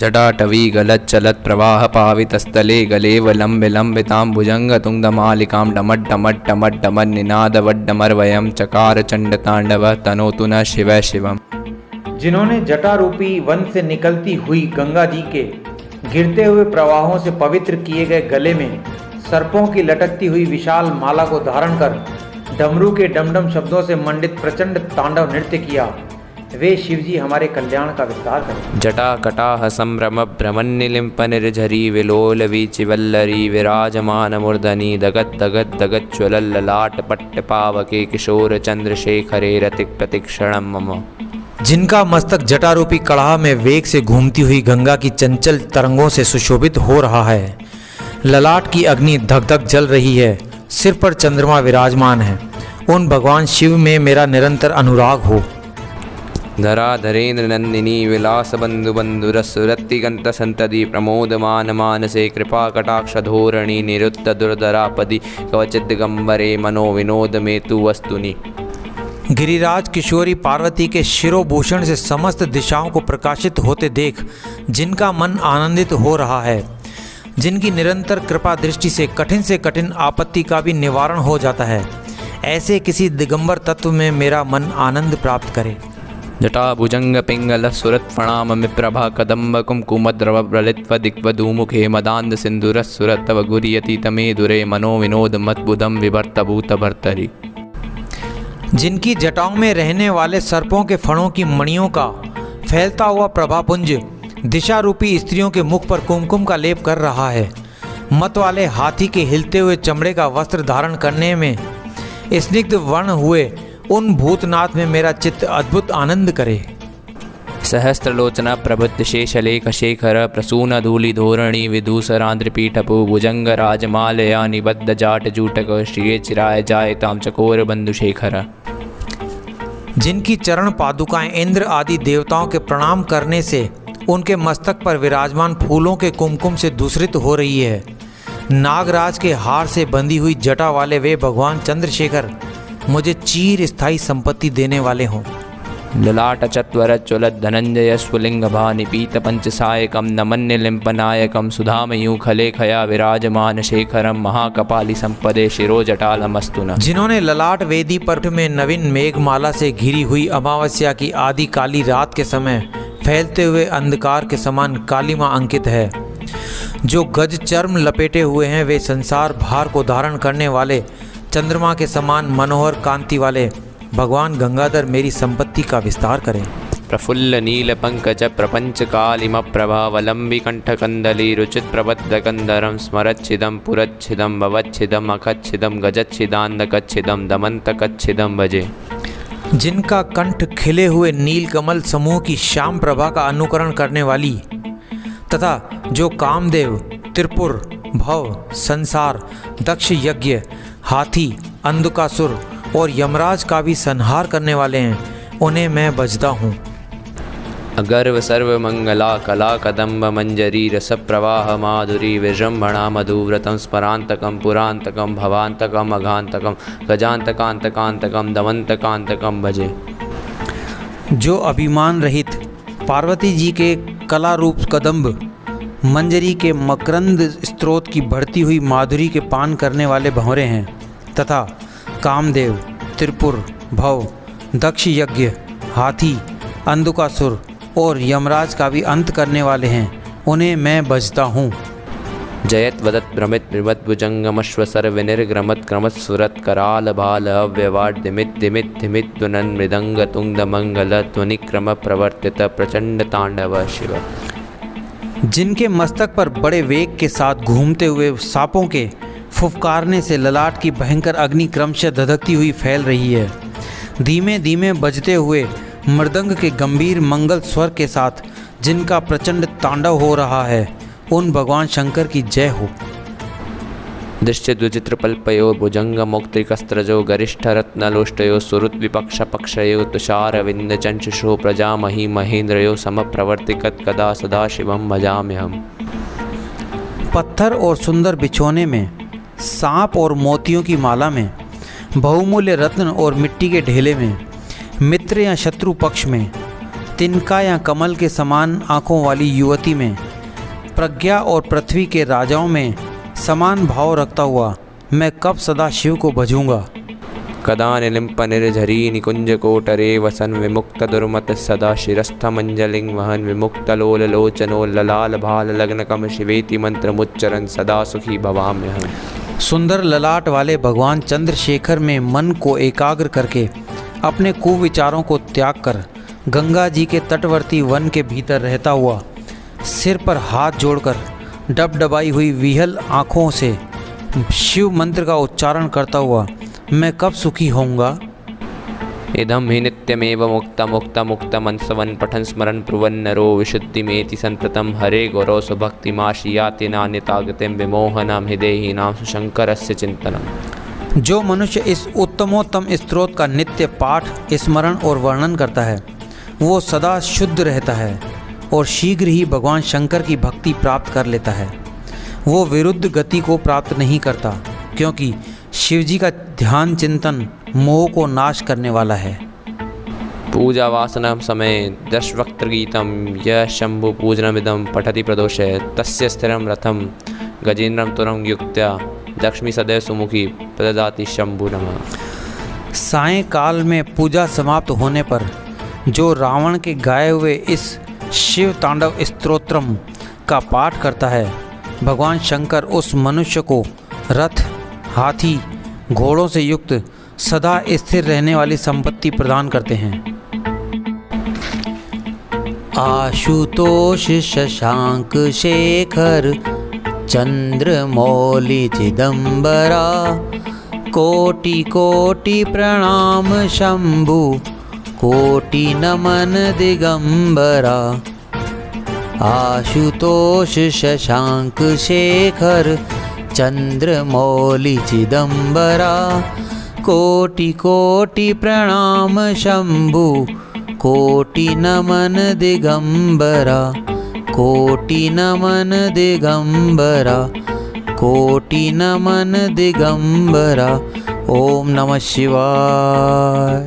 जटाटवी गलच्चलत् प्रवाह पावितस्थले गलेवलम्बिलम्बितां भुजङ्गतुङ्गमालिकां डमड्डमड्डमड्डमड्निनादवड्डमर्वयं चकार चण्डताण्डव तनोतु न शिव शिवम्। जिन्होंने जटा रूपी वन से निकलती हुई गंगा जी के गिरते हुए प्रवाहों से पवित्र किए गए गले में सर्पों की लटकती हुई विशाल माला को धारण कर डमरू के डमडम शब्दों से मंडित प्रचंड तांडव नृत्य किया, वे शिवजी हमारे कल्याण का विस्तार करें। जटा कटाह संभ्रम भ्रमन्निलिम्प निर्झरी विलोलवी चिवल्लरी विराजमान मूर्धनि दगत दगत दगत ज्वलल्ललाट पट्ट पावके किशोर चंद्रशेखरे रतिक प्रतिक्षणम मम। जिनका मस्तक जटारूपी कड़ाह में वेग से घूमती हुई गंगा की चंचल तरंगों से सुशोभित हो रहा है, ललाट की अग्नि धक धक जल रही है, सिर पर चंद्रमा विराजमान है, उन भगवान शिव में मेरा निरंतर अनुराग हो। धराधरेन्द्र नंदिनी विलास बंधु बंधुरसुरतिगंत संतति प्रमोदमान मानसे कृपा कटाक्ष धोरणी निरुत्त दुर्धरापदि कवचित दिगंबरे मनो विनोद में तु वस्तुनि। गिरिराज किशोरी पार्वती के शिरोभूषण से समस्त दिशाओं को प्रकाशित होते देख जिनका मन आनंदित हो रहा है, जिनकी निरंतर कृपा दृष्टि से कठिन आपत्ति का भी निवारण हो जाता है, ऐसे किसी दिगंबर तत्व में मेरा मन आनंद प्राप्त करे। जटा भुजंग पिंगल सुरत प्रणाम प्रभा कदम्ब कुमकुमद्रव प्रलित्व दिग्वधूमुखे मदान्द सिंधुरस सुरत तव गुरियति तमे दुरे मनो विनोद मतबुदम विभर्त भूत भर्तरी। जिनकी जटाओं में रहने वाले सर्पों के फणों की मणियों का फैलता हुआ प्रभापुंज दिशा रूपी स्त्रियों के मुख पर कुमकुम का लेप कर रहा है, मत वाले हाथी के हिलते हुए चमड़े का वस्त्र धारण करने में स्निग्ध वर्ण हुए उन भूतनाथ में मेरा चित्त अद्भुत आनंद करे। सहस्त्रलोचना प्रभुत शेषलेख शेखर प्रसून धूलि धोरणी विदूसरांध्रपीठपु भुजंग राजमालया निबद्ध जाट जूटक श्रिये चिराय जायताम चकोर बंधुशेखर। जिनकी चरण पादुकाएं इंद्र आदि देवताओं के प्रणाम करने से उनके मस्तक पर विराजमान फूलों के कुमकुम से दूषित हो रही है, नागराज के हार से बंधी हुई जटा वाले वे भगवान चंद्रशेखर मुझे चीर स्थायी संपत्ति देने वाले हों। ललाट चत्वर चुलत धनंजय स्वलिंग भानि पीत पंचसायकम नमन्य लिंपनायकम सुधामयू खले खया विराजमान शेखरम महाकपाली संपदे शिरो जटालमस्तु न। जिन्होंने ललाट वेदी पर में नवीन मेघमाला से घिरी हुई अमावस्या की आदि काली रात के समय फैलते हुए अंधकार के समान कालिमा अंकित है, जो गज चर्म लपेटे हुए हैं, वे संसार भार को धारण करने वाले चंद्रमा के समान मनोहर कांति वाले भगवान गंगाधर मेरी संपत्ति का विस्तार करें। प्रफुल्ल नील पंकज प्रपंच कालिम प्रभावलंबी कंठ कंदली रुचित प्रबद्ध कंदरम स्मरच्छिदम पुरच्छिदम भवच्छिदम अखच्छिदम गजच्छिदांधकच्छिदम दमंतकच्छिदम भजे। जिनका कंठ खिले हुए नील कमल समूह की श्याम प्रभा का अनुकरण करने वाली तथा जो कामदेव, त्रिपुर, भव, संसार, दक्ष यज्ञ, हाथी, अंधकासुर और यमराज का भी संहार करने वाले हैं, उन्हें मैं बजता हूँ। अगर्व सर्वमंगला कला कदम्ब मंजरी रस प्रवाह माधुरी विजृंभणा मधुव्रतम स्मरांतकम पुरांतकम भवांतकम अघांतकम गजांतकांतकांतकम दमंतकांतकम भजे। जो अभिमान रहित पार्वती जी के कला रूप कदम्ब मंजरी के मकरंद स्त्रोत की बढ़ती हुई माधुरी के पान करने वाले भंवरे हैं तथा कामदेव, त्रिपुर, भव, दक्ष यज्ञ, हाथी, अंधकासुर और यमराज का भी अंत करने वाले हैं, उन्हें मैं बजता हूँ। जयत वदत भ्रमित विवत भुजंगमश्व सर्व निर्ग्रमत क्रमत सुरत कराल भाल अव्यवाट दिमित दिमित धिमित ध्वनन मृदंग तुंग मंगल ध्वनिक्रम प्रवर्तित प्रचंड तांडव शिव। जिनके मस्तक पर बड़े वेग के साथ घूमते हुए सांपों के फुफकारने से ललाट की भयंकर अग्नि क्रमशः धधकती हुई फैल रही है, धीमे धीमे बजते हुए मृदंग के गंभीर मंगल स्वर के साथ जिनका प्रचंड तांडव हो रहा है, उन भगवान शंकर की जय हो। दृश्य द्विचित्र पल्पयो भुजंग मुक्तिकस्त्रजो गरिष्ठ रत्नलोष्टयो सुरुत विपक्ष पक्षयो तुषार विंद चंचुषो प्रजामही महेंद्रयो समप्रवर्तिकत कदा सदा शिवम भजाम्यहम। पत्थर और सुंदर बिछोने में, सांप और मोतियों की माला में, बहुमूल्य रत्न और मिट्टी के ढेले में, मित्र या शत्रु पक्ष में, तिनका या कमल के समान आँखों वाली युवती में, प्रज्ञा और पृथ्वी के राजाओं में समान भाव रखता हुआ मैं कब सदा शिव को भजूंगा। कदा निलिम्प निर्झरी निकुंजकोटरे वसन विमुक्त दुर्मत सदा शिरस्थ मंजलिं वहन विमुक्तलोल लोचनोल्ललाल भाल लग्नकम शिवेति मंत्रमुच्चरन् सदा सुखी भवाम्यहम्। सुंदर ललाट वाले भगवान चंद्रशेखर में मन को एकाग्र करके अपने कुविचारों को त्याग कर गंगा जी के तटवर्ती वन के भीतर रहता हुआ, सिर पर हाथ जोड़कर डबडबाई हुई विहल आँखों से शिव मंत्र का उच्चारण करता हुआ मैं कब सुखी होऊंगा। इदं हि नित्यमेव मुक्तमंसवन् पठन् स्मरन् प्रुवन् नरो विशुद्धिमेति संततं हरे गौरव सुभक्तिमाशियाति नान्यतागतिं विमोहनं हृदयहीनां सुशंकरस्य चिंतनम्। जो मनुष्य इस उत्तमोत्तम स्तोत्र का नित्य पाठ, स्मरण और वर्णन करता है वो सदा शुद्ध रहता है और शीघ्र ही भगवान शंकर की भक्ति प्राप्त कर लेता है। वो विरुद्ध गति को प्राप्त नहीं करता, क्योंकि शिवजी का ध्यान चिंतन मोह को नाश करने वाला है। पूजा वासना समय दशवक्त्र गीतम यह शंभु पूजनमिदं पठति प्रदोषे तस्य स्थिरं रथम गजेन्द्रं तुरं युक्त्या लक्ष्मी सदैव सुमुखी प्रददाति शंभु नमः। सायंकाल में पूजा समाप्त होने पर जो रावण के गाए हुए इस शिव तांडव स्तोत्रम का पाठ करता है, भगवान शंकर उस मनुष्य को रथ, हाथी, घोड़ों से युक्त सदा स्थिर रहने वाली संपत्ति प्रदान करते हैं। आशुतोष शशांक शेखर चंद्रमौलि चिदंबरा कोटि कोटि प्रणाम शंभु कोटि नमन दिगंबरा। आशुतोष शशांक शेखर चंद्रमौलि चिदंबरा कोटि कोटि प्रणाम शंभु कोटि नमन दिगंबरा कोटि नमन दिगंबरा कोटि नमन दिगंबरा। ओम नमः शिवाय।